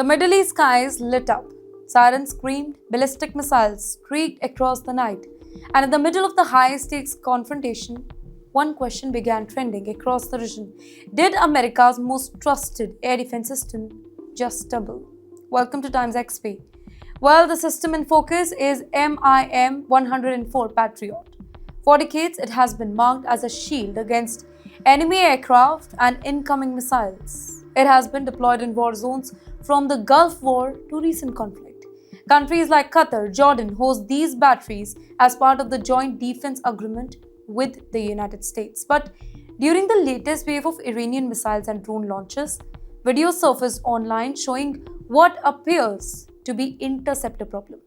The Middle East skies lit up. Sirens screamed, ballistic missiles streaked across the night, and in the middle of the high-stakes confrontation, one question began trending across the region. Did America's most trusted air defense system just stumble? Welcome to TimesXP. Well, the system in focus is MIM-104 Patriot. For decades, it has been marked as a shield against enemy aircraft and incoming missiles. It has been deployed in war zones from the Gulf War to recent conflict. Countries like Qatar, Jordan host these batteries as part of the joint defense agreement with the United States. But during the latest wave of Iranian missiles and drone launches, videos surfaced online showing what appears to be interceptor problem.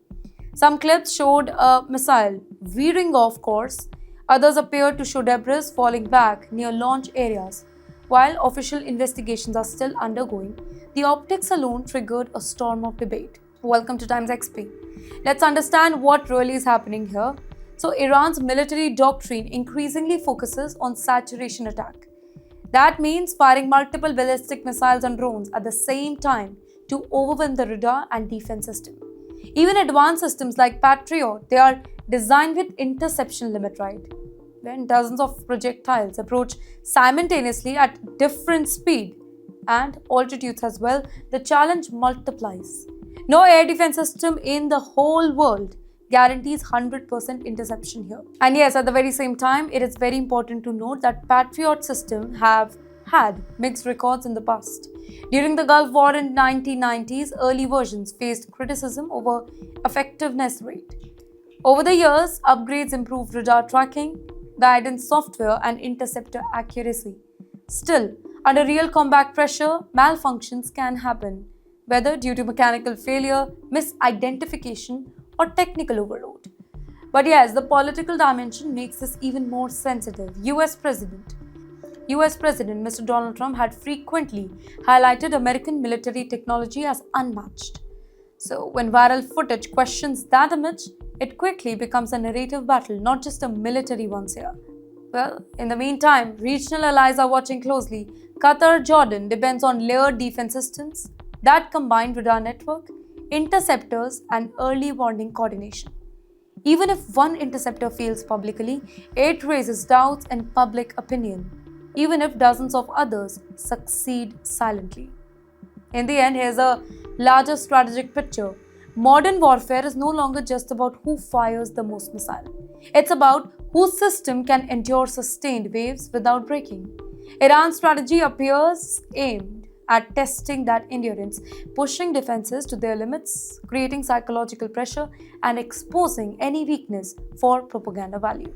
Some clips showed a missile veering off course, others appeared to show debris falling back near launch areas. While official investigations are still undergoing, the optics alone triggered a storm of debate. Welcome to TimesXP. Let's understand what really is happening here. So, Iran's military doctrine increasingly focuses on saturation attack. That means firing multiple ballistic missiles and drones at the same time to overwhelm the radar and defense system. Even advanced systems like Patriot, they are designed with interception limit, right? When dozens of projectiles approach simultaneously at different speed and altitudes as well, the challenge multiplies. No air defense system in the whole world guarantees 100% interception here. And yes, at the very same time, it is very important to note that Patriot systems have had mixed records in the past. During the Gulf War in 1990s, early versions faced criticism over effectiveness rate. Over the years, upgrades improved radar tracking, guidance software, and interceptor accuracy. Still, under real combat pressure, malfunctions can happen, whether due to mechanical failure, misidentification, or technical overload. But yes, the political dimension makes this even more sensitive. US President Mr. Donald Trump had frequently highlighted American military technology as unmatched. So when viral footage questions that image, it quickly becomes a narrative battle, not just a military one here. Well, in the meantime, regional allies are watching closely. Qatar, Jordan depends on layered defense systems that combine radar network, interceptors, and early warning coordination. Even if one interceptor fails publicly, it raises doubts in public opinion, even if dozens of others succeed silently. In the end, here's a larger strategic picture. Modern warfare is no longer just about who fires the most missile. It's about whose system can endure sustained waves without breaking. Iran's strategy appears aimed at testing that endurance, pushing defenses to their limits, creating psychological pressure, and exposing any weakness for propaganda value.